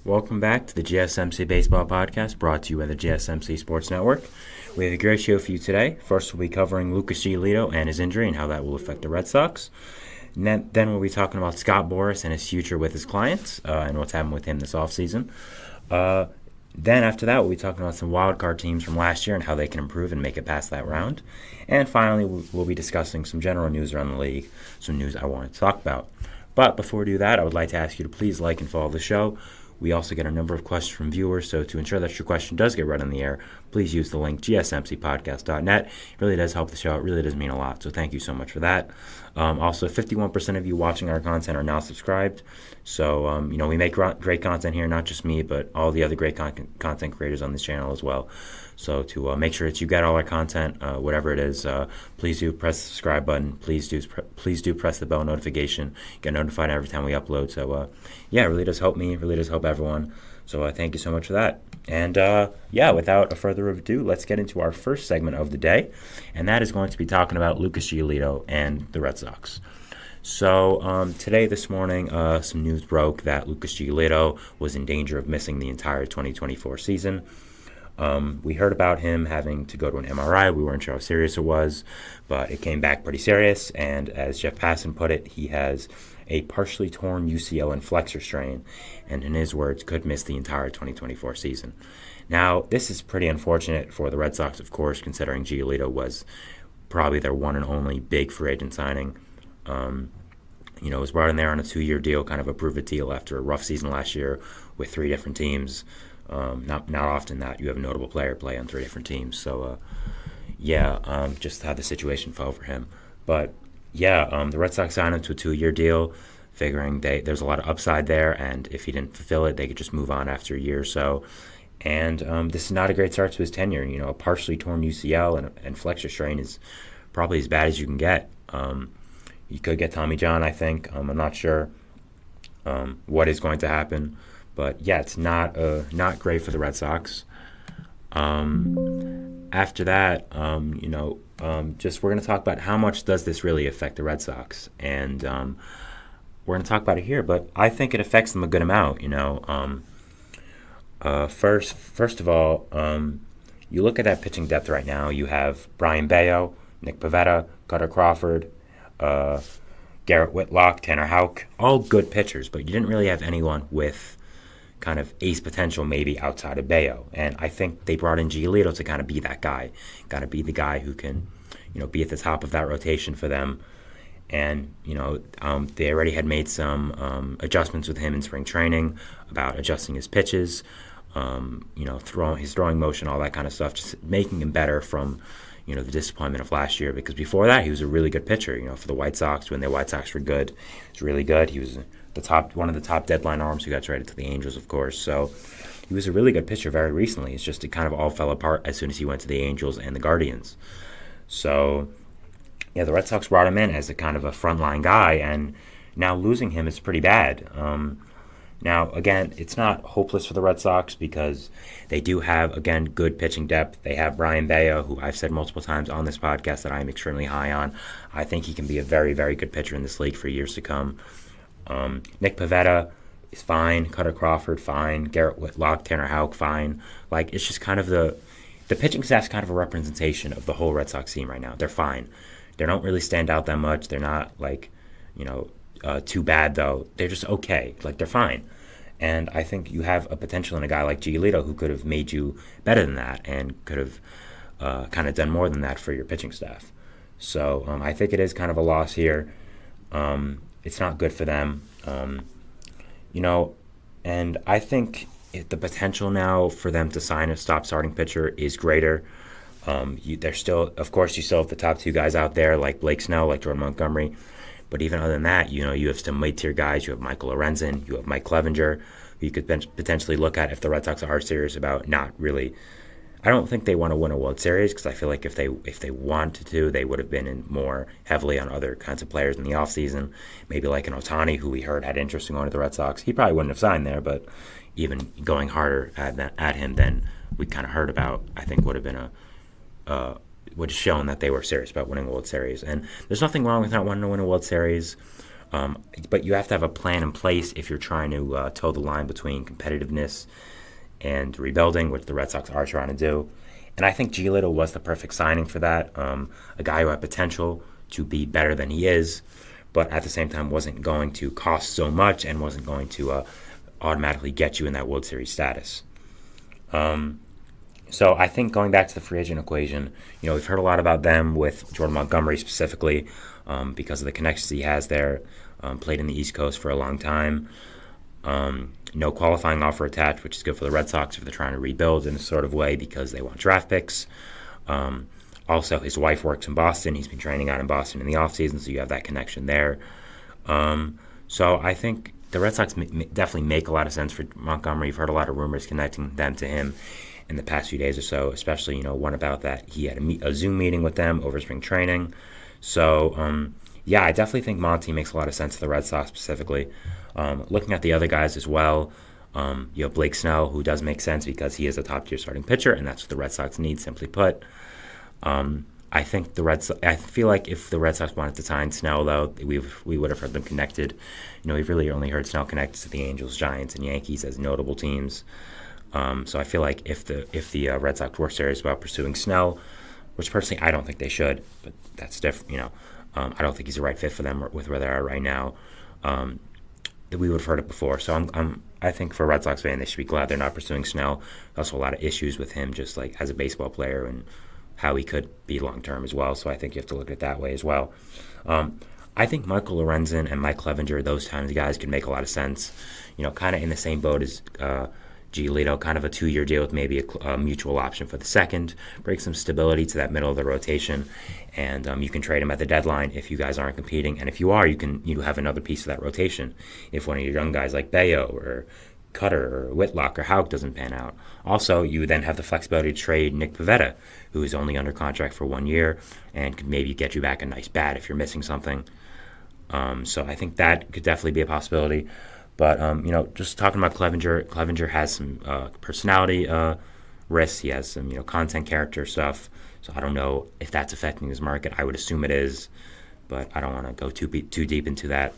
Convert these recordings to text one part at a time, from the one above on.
Welcome back to the GSMC Baseball Podcast, brought to you by the GSMC Sports Network. We have a great show for you today. First, we'll be covering Lucas Giolito and his injury and how that will affect the Red Sox. Then we'll be talking about Scott Boras and his future with his clients and what's happened with him this offseason. Then after that, we'll be talking about some wildcard teams from last year and how they can improve and make it past that round. And finally, we'll be discussing some general news around the league, some news I wanted to talk about. But before we do that, I would like to ask you to please like and follow the show. We also get a number of questions from viewers, so to ensure that your question does get read on the air, please use the link gsmcpodcast.net. It really does help the show. It really does mean a lot, so thank you so much for that. Also, 51% of you watching our content are now subscribed. So, we make great content here, not just me, but all the other great content creators on this channel as well. So to make sure that you get all our content, whatever it is, please do press the subscribe button. Please do press the bell notification. Get notified every time we upload. So, it really does help me. It really does help everyone. So thank you so much for that. And, without further ado, let's get into our first segment of the day. And that is going to be talking about Lucas Giolito and the Red Sox. So this morning, some news broke that Lucas Giolito was in danger of missing the entire 2024 season. We heard about him having to go to an MRI. We weren't sure how serious it was, but it came back pretty serious. And as Jeff Passan put it, he has a partially torn UCL and flexor strain, and in his words, could miss the entire 2024 season. Now, this is pretty unfortunate for the Red Sox, of course, considering Giolito was probably their one and only big free agent signing. Was brought in there on a 2-year deal, kind of a prove-it deal after a rough season last year with 3 different teams. Not often that you have a notable player play on 3 different teams. So, just how the situation fell for him. But, the Red Sox signed him to a 2-year deal, figuring there's a lot of upside there, and if he didn't fulfill it, they could just move on after a year or so. And this is not a great start to his tenure. A partially torn UCL and flexor strain is probably as bad as you can get. You could get Tommy John, I think. I'm not sure what is going to happen. But, it's not great for the Red Sox. After that, we're going to talk about how much does this really affect the Red Sox. And we're going to talk about it here, but I think it affects them a good amount, First of all, you look at that pitching depth right now. You have Brian Bayo, Nick Pivetta, Cutter Crawford, Garrett Whitlock, Tanner Houck, all good pitchers, but you didn't really have anyone with kind of ace potential maybe outside of Bayo. And I think they brought in Giolito to kind of be that guy, got to be the guy who can, be at the top of that rotation for them. And, they already had made some adjustments with him in spring training about adjusting his pitches, his throwing motion, all that kind of stuff, just making him better from, the disappointment of last year. Because before that, he was a really good pitcher, for the White Sox when the White Sox were good. He was really good. He was one of the top deadline arms who got traded to the Angels, of course. So he was a really good pitcher very recently. It's just it kind of all fell apart as soon as he went to the Angels and the Guardians. So, the Red Sox brought him in as a kind of a frontline guy, and now losing him is pretty bad. Now, again, it's not hopeless for the Red Sox because they do have, again, good pitching depth. They have Brian Bayo, who I've said multiple times on this podcast that I'm extremely high on. I think he can be a very, very good pitcher in this league for years to come. Nick Pivetta is fine. Cutter Crawford, fine. Garrett Whitlock, Tanner Houck, fine. It's just kind of the pitching staff's kind of a representation of the whole Red Sox team right now. They're fine. They don't really stand out that much. They're not too bad though. They're just okay. They're fine. And I think you have a potential in a guy like Giolito who could have made you better than that and could have kind of done more than that for your pitching staff. So I think it is kind of a loss here. It's not good for them, and I think the potential now for them to sign a starting pitcher is greater. They're still, of course, you still have the top 2 guys out there like Blake Snell, like Jordan Montgomery, but even other than that, you have some mid-tier guys. You have Michael Lorenzen, you have Mike Clevenger, who you could potentially look at if the Red Sox are serious about not really. I don't think they want to win a World Series because I feel like if they wanted to, they would have been in more heavily on other kinds of players in the offseason. Maybe like an Ohtani, who we heard had interest in going to the Red Sox. He probably wouldn't have signed there, but even going harder at him than we kind of heard about, I think would have been would have shown that they were serious about winning a World Series. And there's nothing wrong with not wanting to win a World Series. But you have to have a plan in place if you're trying to toe the line between competitiveness and rebuilding, which the Red Sox are trying to do. And I think Giolito was the perfect signing for that. A guy who had potential to be better than he is, but at the same time wasn't going to cost so much and wasn't going to automatically get you in that World Series status. So I think going back to the free agent equation, we've heard a lot about them with Jordan Montgomery specifically because of the connections he has there. Played in the East Coast for a long time. No qualifying offer attached, which is good for the Red Sox if they're trying to rebuild in a sort of way because they want draft picks. Also, his wife works in Boston. He's been training out in Boston in the offseason, so you have that connection there. So I think the Red Sox definitely make a lot of sense for Montgomery. You've heard a lot of rumors connecting them to him in the past few days or so, especially, one about that he had a Zoom meeting with them over spring training. So, yeah, I definitely think Monty makes a lot of sense to the Red Sox specifically. Looking at the other guys as well, you have Blake Snell, who does make sense because he is a top-tier starting pitcher, and that's what the Red Sox need, simply put. I think I feel like if the Red Sox wanted to sign Snell, though, we would have heard them connected. We've really only heard Snell connected to the Angels, Giants, and Yankees as notable teams. So I feel like if the Red Sox were serious about pursuing Snell, which personally I don't think they should, but that's different. I don't think he's the right fit for them with where they are right now. We would have heard it before. So I think for a Red Sox fan, they should be glad they're not pursuing Snell. Also, a lot of issues with him, just like as a baseball player and how he could be long term as well. So I think you have to look at it that way as well. I think Michael Lorenzen and Mike Clevenger, those kinds of guys, can make a lot of sense. Kind of in the same boat as Giolito, kind of a 2-year deal with maybe a mutual option for the second, bring some stability to that middle of the rotation, and you can trade him at the deadline if you guys aren't competing. And if you are, you have another piece of that rotation if one of your young guys like Bayo or Cutter or Whitlock or Houck doesn't pan out. Also, you then have the flexibility to trade Nick Pivetta, who is only under contract for 1 year and could maybe get you back a nice bat if you're missing something. So I think that could definitely be a possibility. But, just talking about Clevenger has some personality risks. He has some, content character stuff. So I don't know if that's affecting his market. I would assume it is, but I don't want to go too deep into that.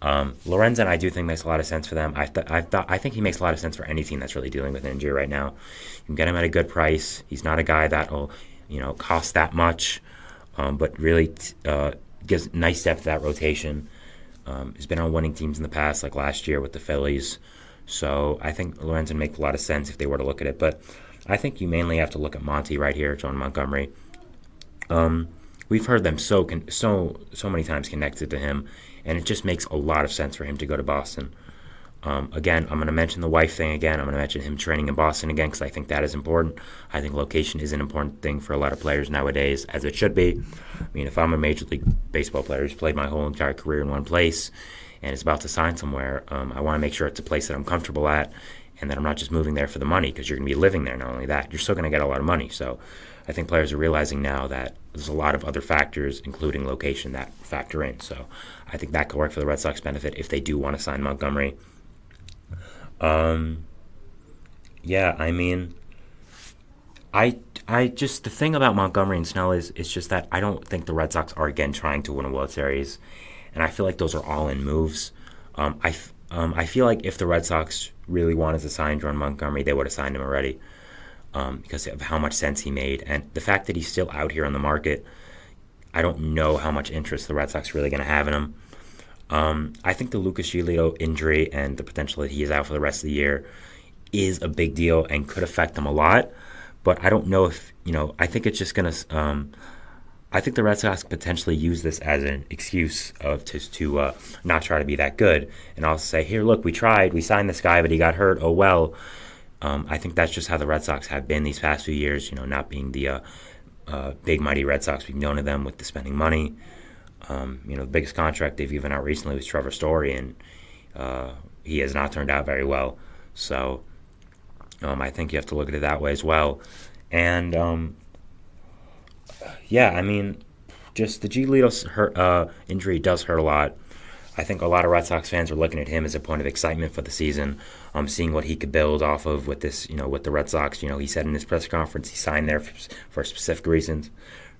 Lorenzen, I do think makes a lot of sense for them. I think he makes a lot of sense for any team that's really dealing with an injury right now. You can get him at a good price. He's not a guy that'll, cost that much, but really gives nice depth to that rotation. He's been on winning teams in the past, like last year with the Phillies. So I think Lorenzen makes a lot of sense if they were to look at it. But I think you mainly have to look at Monty right here, John Montgomery. We've heard them so many times connected to him, and it just makes a lot of sense for him to go to Boston. Again, I'm going to mention the wife thing again. I'm going to mention him training in Boston again because I think that is important. I think location is an important thing for a lot of players nowadays, as it should be. I mean, if I'm a Major League Baseball player who's played my whole entire career in one place and is about to sign somewhere, I want to make sure it's a place that I'm comfortable at and that I'm not just moving there for the money because you're going to be living there. Not only that, you're still going to get a lot of money. So I think players are realizing now that there's a lot of other factors, including location, that factor in. So I think that could work for the Red Sox benefit if they do want to sign Montgomery. Yeah, I mean, I just, the thing about Montgomery and Snell is it's just that I don't think the Red Sox are again trying to win a World Series, and I feel like those are all-in moves. I feel like if the Red Sox really wanted to sign Jordan Montgomery, they would have signed him already, because of how much sense he made, and the fact that he's still out here on the market. I don't know how much interest the Red Sox are really going to have in him. I think the Lucas Giolito injury and the potential that he is out for the rest of the year is a big deal and could affect them a lot. But I don't know if, I think it's just going to, I think the Red Sox potentially use this as an excuse to not try to be that good. And I'll say, here, look, we tried, we signed this guy, but he got hurt. Oh, well. I think that's just how the Red Sox have been these past few years, not being the big, mighty Red Sox we've known of them with the spending money. The biggest contract they've given out recently was Trevor Story, and he has not turned out very well. So I think you have to look at it that way as well. And, yeah, I mean, just the Giolito injury does hurt a lot. I think a lot of Red Sox fans are looking at him as a point of excitement for the season, seeing what he could build off of with this, with the Red Sox. He said in his press conference he signed there for specific reasons.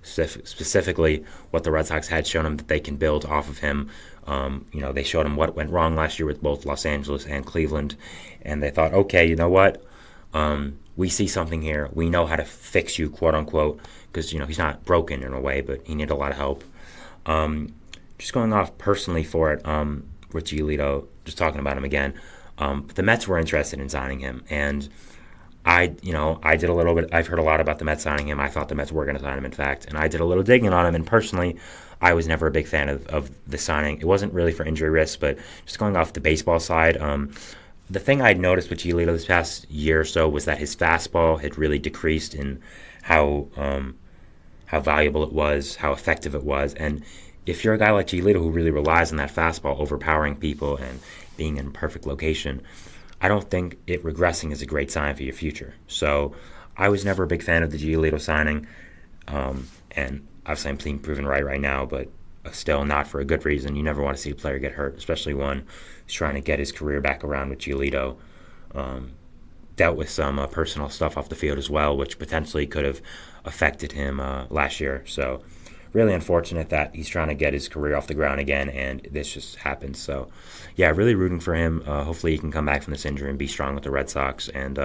specifically what the Red Sox had shown him that they can build off of him. They showed him what went wrong last year with both Los Angeles and Cleveland, and they thought, okay, you know what? We see something here. We know how to fix you, quote unquote, because he's not broken in a way, but he needed a lot of help. Just going off personally for it, with Giolito, just talking about him again. The Mets were interested in signing him, and I did a little bit. I've heard a lot about the Mets signing him. I thought the Mets were going to sign him, in fact, and I did a little digging on him. And personally, I was never a big fan of the signing. It wasn't really for injury risk, but just going off the baseball side. The thing I'd noticed with Giolito this past year or so was that his fastball had really decreased in how valuable it was, how effective it was, and if you're a guy like Giolito who really relies on that fastball overpowering people and being in a perfect location, I don't think it regressing is a great sign for your future. So I was never a big fan of the Giolito signing, and obviously I'm being proven right now, but still not for a good reason. You never want to see a player get hurt, especially one who's trying to get his career back around with Giolito. Dealt with some personal stuff off the field as well, which potentially could have affected him last year. So really unfortunate that he's trying to get his career off the ground again, and this just happened. So, yeah, really rooting for him. Hopefully he can come back from this injury and be strong with the Red Sox and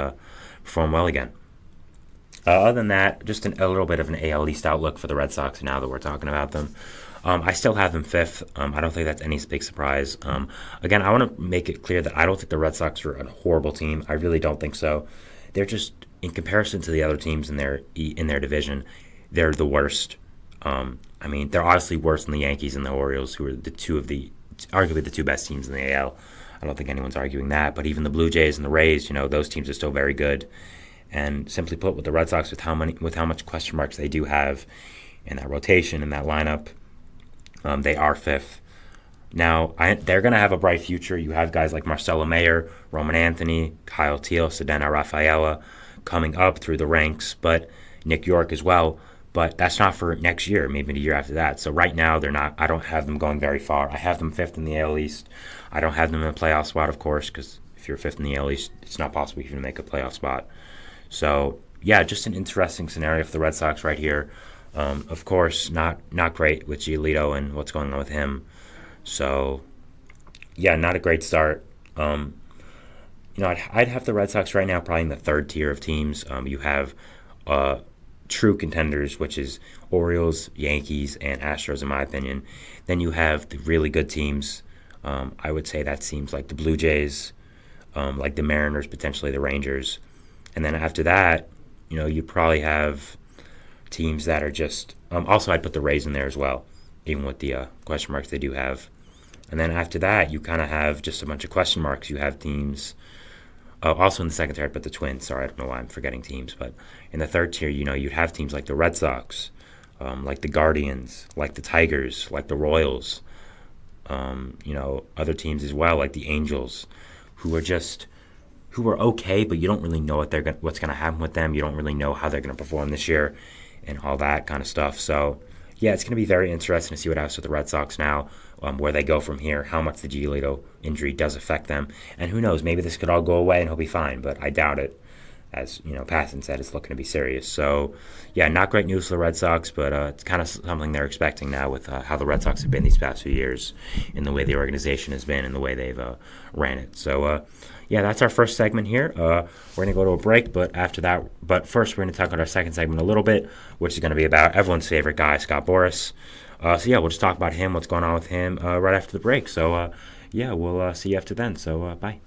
perform well again. Other than that, just a little bit of an AL East outlook for the Red Sox now that we're talking about them. I still have them fifth. I don't think that's any big surprise. Again, I want to make it clear that I don't think the Red Sox are a horrible team. I really don't think so. They're just, in comparison to the other teams in their division, they're the worst. They're obviously worse than the Yankees and the Orioles, who are arguably the two best teams in the AL. I don't think anyone's arguing that. But even the Blue Jays and the Rays, those teams are still very good. And simply put, with the Red Sox, with how much question marks they do have in that rotation, in that lineup, they are fifth. Now, they're going to have a bright future. You have guys like Marcelo Mayer, Roman Anthony, Kyle Teel, Cedeno Rafaela coming up through the ranks, but Nick York as well. But that's not for next year, maybe the year after that. So right now, they're not. I don't have them going very far. I have them fifth in the AL East. I don't have them in a playoff spot, of course, because if you're fifth in the AL East, it's not possible you can make a playoff spot. So, yeah, just an interesting scenario for the Red Sox right here. Of course, not great with Giolito and what's going on with him. So, yeah, not a great start. I'd have the Red Sox right now probably in the third tier of teams. You have true contenders, which is Orioles, Yankees, and Astros, in my opinion. Then you have the really good teams. I would say that seems like the Blue Jays, like the Mariners, potentially the Rangers. And then after that, you probably have teams that are just... also, I'd put the Rays in there as well, even with the question marks they do have. And then after that, you kind of have just a bunch of question marks. You have teams... also in the second tier, I'd put the Twins. Sorry, I don't know why I'm forgetting teams. But in the third tier, you'd have teams like the Red Sox, like the Guardians, like the Tigers, like the Royals. Other teams as well, like the Angels, who are okay, but you don't really know what's going to happen with them. You don't really know how they're going to perform this year and all that kind of stuff. So, yeah, it's going to be very interesting to see what happens with the Red Sox now, where they go from here, how much the Giolito injury does affect them. And who knows, maybe this could all go away and he'll be fine, but I doubt it. As Passan said, it's looking to be serious. So, yeah, not great news for the Red Sox, but it's kind of something they're expecting now with how the Red Sox have been these past few years, in the way the organization has been and the way they've ran it. So, yeah, that's our first segment here. We're going to go to a break, but first we're going to talk about our second segment a little bit, which is going to be about everyone's favorite guy, Scott Boras. So, yeah, we'll just talk about him, what's going on with him right after the break. So, yeah, we'll see you after then. So, bye.